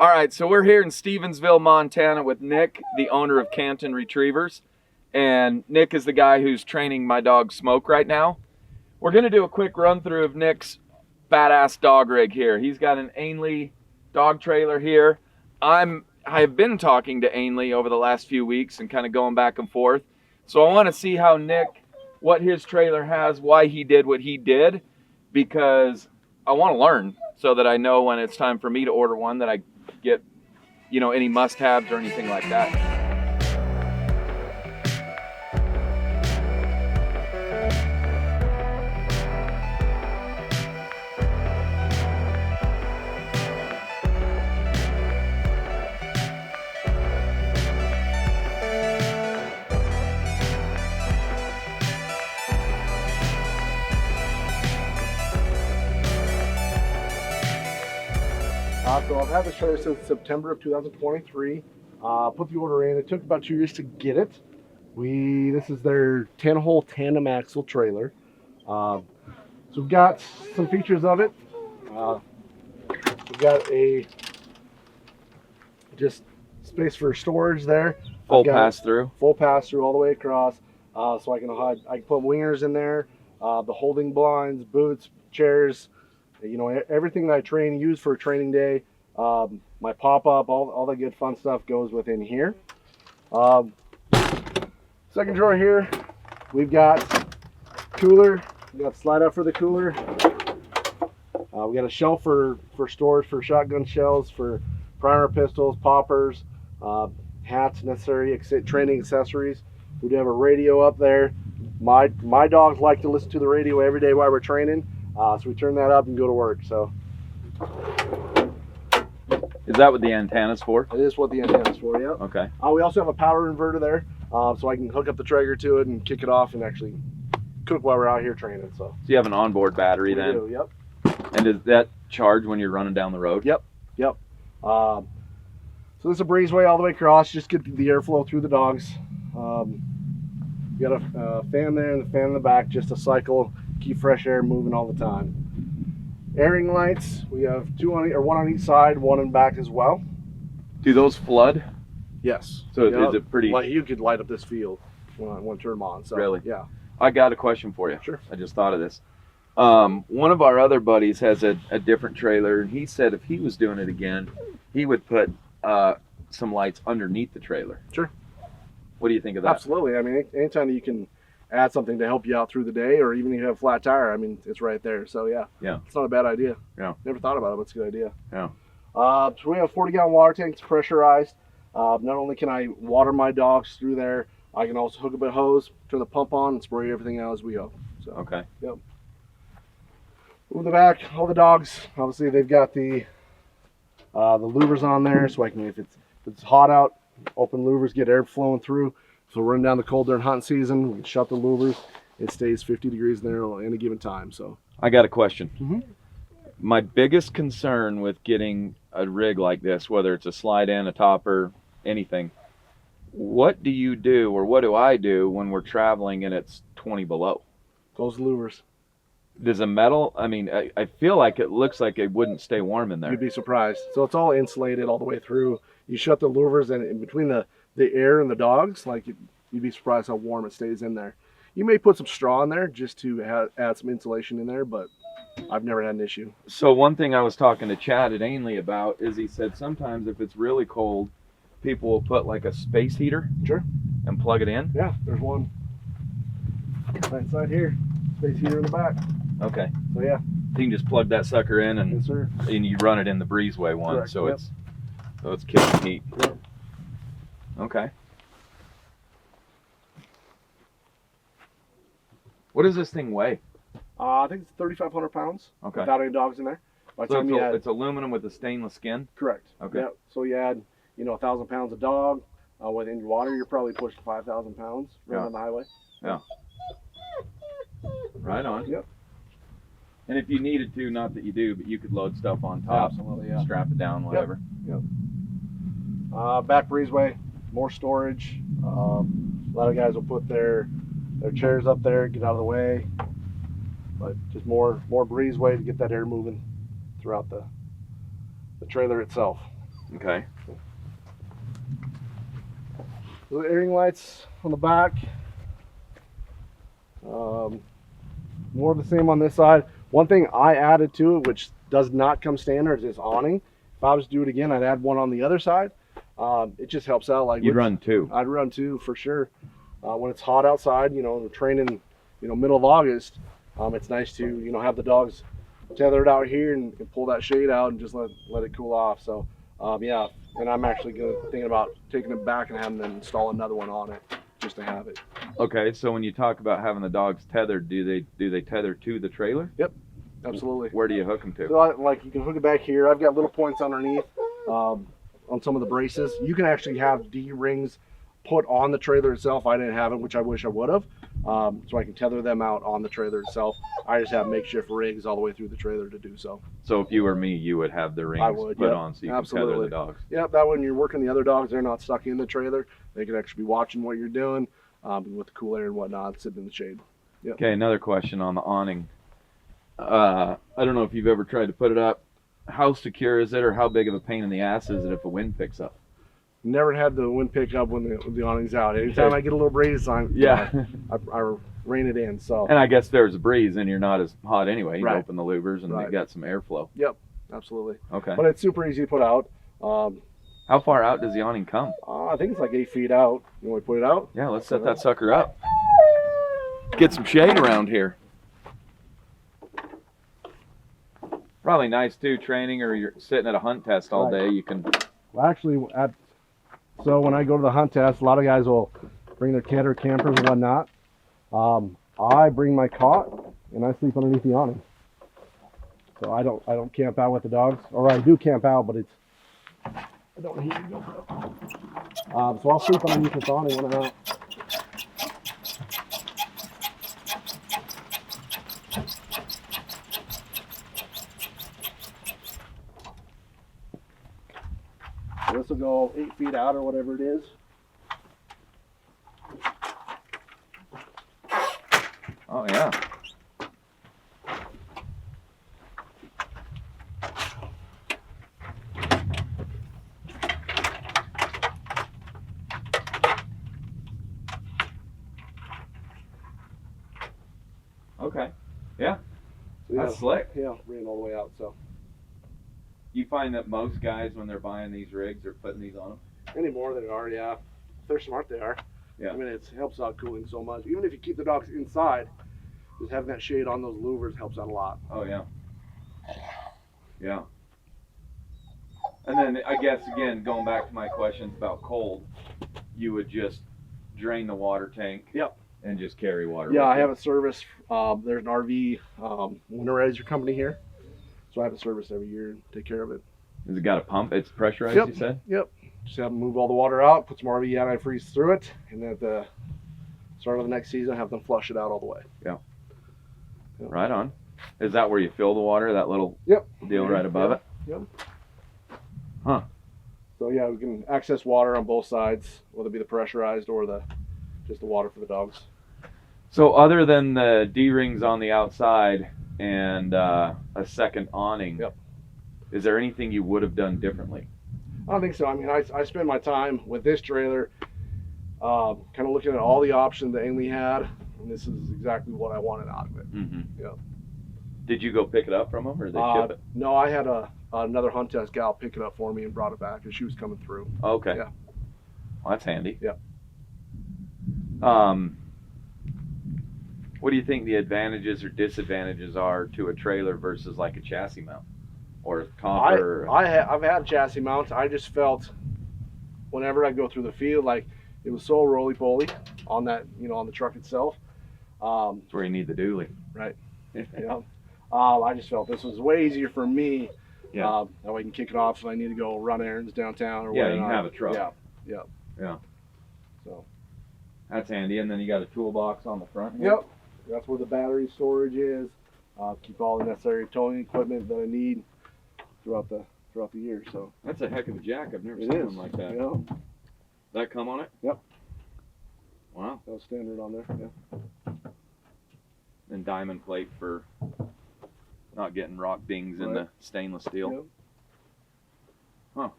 All right, so we're here in Stevensville, Montana with Nick, the owner of Canton Retrievers. And Nick is the guy who's training my dog Smoke right now. We're gonna do a quick run through of Nick's badass dog rig here. He's got an Ainley dog trailer here. I've been talking to Ainley over the last few weeks and kind of going back and forth. So I wanna see how Nick, what his trailer has, why he did what he did, because I wanna learn so that I know when it's time for me to order one that I get, you know, any must-haves or anything like that. So I've had this trailer since September of 2023. Put the order in. It took about 2 years to get it. This is their 10-hole tandem axle trailer. So we've got some features of it. We've got just space for storage there. Full pass through. Full pass through all the way across. So I can put wingers in there, the holding blinds, boots, chairs. You know, everything that I use for a training day, my pop-up, all the good fun stuff goes within here. Second drawer here, we've got cooler. We got slide out for the cooler. We got a shelf for storage for shotgun shells, for primer pistols, poppers, hats, necessary training accessories. We do have a radio up there. My dogs like to listen to the radio every day while we're training. So we turn that up and go to work. So is that what the antenna's for? It is what the antenna's for, yeah. Okay. We also have a power inverter there, so I can hook up the Traeger to it and kick it off and actually cook while we're out here training. So you have an onboard battery then? We do, yep. And does that charge when you're running down the road? Yep. So this is a breezeway all the way across, just get the airflow through the dogs. We got a fan there and the fan in the back, just to cycle, keep fresh air moving all the time. Airing lights, we have one on each side, one in back as well. Do those flood? Yes. So is it pretty? Like you could light up this field when turn them on. So, really? Yeah. I got a question for you. Sure. I just thought of this. One of our other buddies has a different trailer, and he said if he was doing it again, he would put some lights underneath the trailer. Sure. What do you think of that? Absolutely. I mean, anytime you can add something to help you out through the day, or even if you have a flat tire, I mean, it's right there. So yeah, it's not a bad idea. Yeah, never thought about it, but it's a good idea. Yeah. So we have 40-gallon water tanks, pressurized. Not only can I water my dogs through there, I can also hook up a hose, turn the pump on, and spray everything out as we go. So okay. Yep. Over the back, all the dogs, obviously they've got the louvers on there, so I can, if it's hot out, open louvers, get air flowing through. So running down the cold during hunting season, we can shut the louvers. It stays 50 degrees in there at any given time. So I got a question. Mm-hmm. My biggest concern with getting a rig like this, whether it's a slide in, a topper, anything, what do you do, or what do I do when we're traveling and it's 20 below? Those louvers. Does a metal, I mean, I feel like it looks like it wouldn't stay warm in there. You'd be surprised. So it's all insulated all the way through. You shut the louvers, and in between the air and the dogs, like you'd be surprised how warm it stays in there. You may put some straw in there just to add some insulation in there, but I've never had an issue. So one thing I was talking to Chad at Ainley about is he said sometimes if it's really cold, people will put like a space heater. Sure. And plug it in. Yeah, there's one right inside here. Space heater in the back. Okay. So yeah. You can just plug that sucker in, and yes, sir. And you run it in the Breezeway one. Correct. So yep. it's kicking heat. Yep. Okay. What does this thing weigh? I think it's 3,500 pounds. Okay. Without any dogs in there. So it's aluminum with a stainless skin? Correct. Okay. Yeah. So you add, 1,000 pounds of dog. Within your water, you're probably pushing 5,000 pounds running on the highway. Yeah. Right on. Yep. And if you needed to, not that you do, but you could load stuff on top. Absolutely, yeah. Strap it down, whatever. Yep. Back breezeway, more storage. A lot of guys will put their chairs up there, get out of the way. But just more breezeway to get that air moving throughout the trailer itself. Okay. The airing lights on the back. More of the same on this side. One thing I added to it, which does not come standard, is awning. If I was to do it again, I'd add one on the other side. It just helps out. Like You'd run two. I'd run two for sure. When it's hot outside, you know, we're training, you know, middle of August. It's nice to, you know, have the dogs tethered out here and pull that shade out and just let it cool off. So yeah, and I'm actually thinking about taking it back and having them install another one on it just to have it. Okay, so when you talk about having the dogs tethered, do they tether to the trailer? Yep, absolutely. Where do you hook them to? So like you can hook it back here. I've got little points underneath on some of the braces. You can actually have D-rings put on the trailer itself. I didn't have it, which I wish I would have. So I can tether them out on the trailer itself. I just have makeshift rigs all the way through the trailer to do so. So if you were me, you would have the rings put on so you can tether the dogs. Yep, that when you're working the other dogs, they're not stuck in the trailer. They can actually be watching what you're doing with the cool air and whatnot, sitting in the shade. Yep. Okay, another question on the awning. I don't know if you've ever tried to put it up. How secure is it, or how big of a pain in the ass is it if a wind picks up? Never had the wind pick up when the awning's out. Anytime I get a little breeze, I rein it in. So. And I guess there's a breeze and you're not as hot anyway. You Right. open the louvers and you got some airflow. Yep, absolutely. Okay. But it's super easy to put out. How far out does the awning come? I think it's like 8 feet out. You want to put it out? Yeah, let's set that sucker up. Get some shade around here. Probably nice too, training or you're sitting at a hunt test all day. You can. Well, actually, so when I go to the hunt test, a lot of guys will bring their kid or campers and whatnot. I bring my cot and I sleep underneath the awning. So I don't camp out with the dogs, or I do camp out, but I don't need to go. So I'll sleep underneath this awning when I'm out. This will go 8 feet out or whatever it is. Oh yeah. Okay. Yeah. So, That's slick. Yeah, ran all the way out. So. You find that most guys, when they're buying these rigs, are putting these on them? Anymore they are, yeah. If they're smart, they are. Yeah. I mean, it helps out cooling so much. Even if you keep the dogs inside, just having that shade on those louvers helps out a lot. Oh, yeah. Yeah. And then, I guess, again, going back to my questions about cold, you would just drain the water tank. Yep. And just carry water. Yeah, I have a service. There's an RV winterizer company here. So I have a service every year and take care of it. Has it got a pump? It's pressurized, Yep. you said? Yep. Just have them move all the water out, put some RV antifreeze through it, and then at the start of the next season, have them flush it out all the way. Yeah. Yep. Right on. Is that where you fill the water, that little deal right above it? Yep. Huh. So yeah, we can access water on both sides, whether it be the pressurized or just the water for the dogs. So other than the D-rings on the outside and a second awning, is there anything you would have done differently? I don't think so. I mean, I spend my time with this trailer kind of looking at all the options that Ainley had, and this is exactly what I wanted out of it. Mm-hmm. Yeah. Did you go pick it up from them, or did they ship it? No, I had another hunt test gal pick it up for me and brought it back, and she was coming through. Okay. Yeah. Well, that's handy. Yeah. What do you think the advantages or disadvantages are to a trailer versus like a chassis mount or a copper? I've had a chassis mount. I just felt whenever I go through the field, like it was so roly-poly on that, on the truck itself. That's where you need the dually. Right. Yeah. I just felt this was way easier for me. Yeah. That way I can kick it off if I need to go run errands downtown or yeah, whatnot. you can have a truck. Yeah. Yeah. Yeah. So. That's handy. And then you got a toolbox on the front here. Yep. That's where the battery storage is. Keep all the necessary towing equipment that I need throughout the year. So. That's a heck of a jack. I've never It seen is. one like that. Yeah. That come on it? Yep. Wow. That was standard on there. Yeah. And diamond plate for not getting rock dings in the stainless steel. Yep. Huh.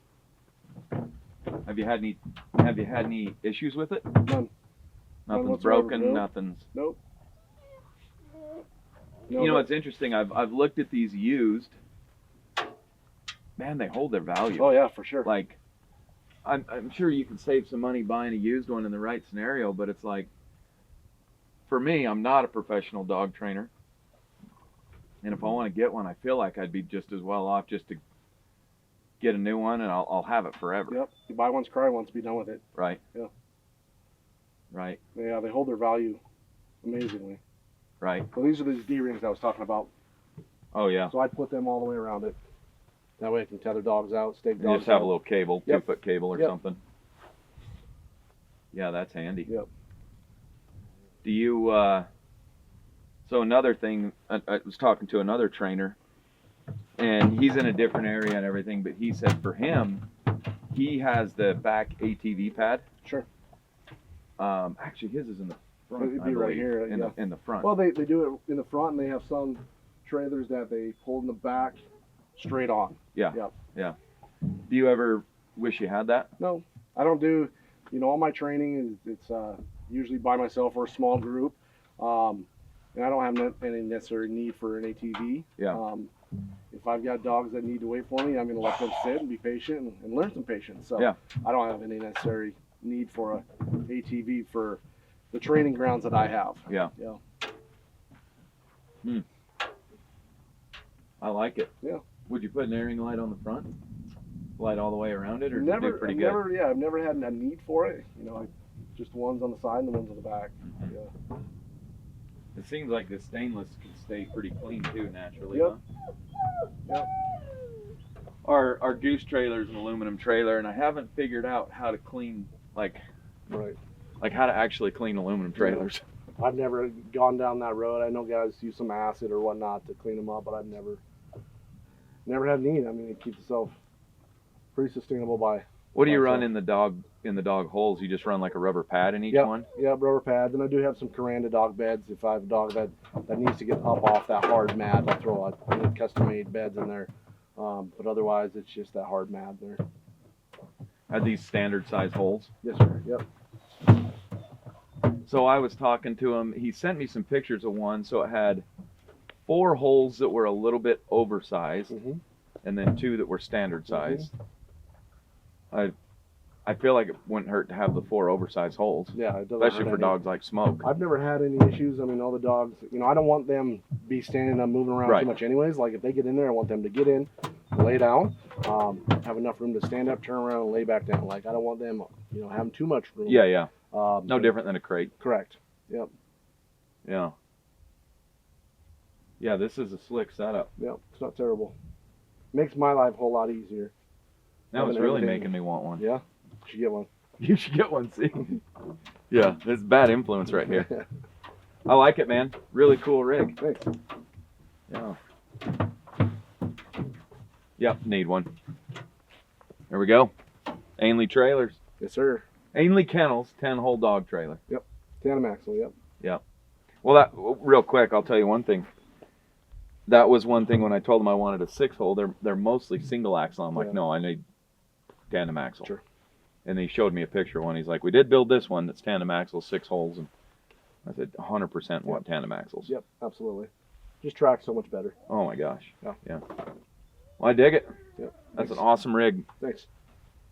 Have you had any issues with it? None. Nothing's whatsoever, broken. no. Nothing's. Nope. No, You know, it's interesting. I've looked at these used. Man, they hold their value. Oh yeah, for sure. Like, I'm sure you can save some money buying a used one in the right scenario, but it's like, for me, I'm not a professional dog trainer. And if I want to get one, I feel like I'd be just as well off just to get a new one, and I'll have it forever. Yep. You buy once, cry once, be done with it. Right. Yeah. Right. Yeah, they hold their value amazingly. Right. So these are these D-rings I was talking about. Oh yeah. So I put them all the way around it. That way I can tether dogs out, stake dogs You just have out. a little cable, Yep. 2-foot cable or Yep. something. Yeah, that's handy. Yep. Do you, so another thing, I was talking to another trainer, and he's in a different area and everything, but he said for him, he has the back ATV pad. Sure. Actually, his is in the front. It'd be right here, yeah. In the front. Well, they do it in the front, and they have some trailers that they pull in the back straight on. Yeah. Yep. Yeah. Do you ever wish you had that? No, I don't do, all my training it's usually by myself or a small group. And I don't have any necessary need for an ATV. Yeah. If I've got dogs that need to wait for me, I'm going to let them sit and be patient and learn some patience. So Yeah. I don't have any necessary need for a ATV for the training grounds that I have. Yeah. Yeah. I like it. Yeah. Would you put an airing light on the front? Light all the way around it, or does it do pretty good? I've never had a need for it. Just the ones on the side and the ones on the back. Yeah. It seems like the stainless can stay pretty clean too, naturally. Yep. Huh? Yep. Our goose trailer is an aluminum trailer, and I haven't figured out how to clean, like how to actually clean aluminum trailers. I've never gone down that road. I know guys use some acid or whatnot to clean them up, but I've never had need. I mean, it keeps itself pretty sustainable by. What do you run in the dog holes? You just run like a rubber pad in each one? Yeah, rubber pads, and I do have some Caranda dog beds. If I have a dog that needs to get up off that hard mat, I'll throw custom-made beds in there. But otherwise, it's just that hard mat there. Are these standard size holes? Yes, sir. Yep. So I was talking to him. He sent me some pictures of one. So it had 4 holes that were a little bit oversized, and then 2 that were standard sized. I feel like it wouldn't hurt to have the 4 oversized holes. Yeah, it doesn't especially hurt for any. dogs like Smoke. I've never had any issues. I mean, all the dogs, I don't want them be standing up, moving around too much anyways. Like, if they get in there, I want them to get in, lay down, have enough room to stand up, turn around, and lay back down. Like, I don't want them, having too much room. Yeah, yeah. No different than a crate. Correct. Yep. Yeah. Yeah, this is a slick setup. Yep, it's not terrible. Makes my life a whole lot easier. Now it's really making me want one. Yeah, you should get one. You should get one, see? Yeah, it's bad influence right here. I like it, man. Really cool rig. Thanks. Yeah. Yep, need one. There we go. Ainley trailers. Yes, sir. Ainley Kennels, 10-hole dog trailer. Yep. Tandem Axle, yep. Yep. Well, real quick, I'll tell you one thing. That was one thing when I told them I wanted a 6-hole. They're mostly single axle. I'm like, no, I need Tandem Axle. Sure. And he showed me a picture of one. He's like, we did build this one that's Tandem Axle, 6 holes. And I said, 100% want Tandem Axles. Yep, absolutely. Just tracks so much better. Oh my gosh. Yeah. Yeah. Well, I dig it. Yep. That's an awesome rig. Thanks.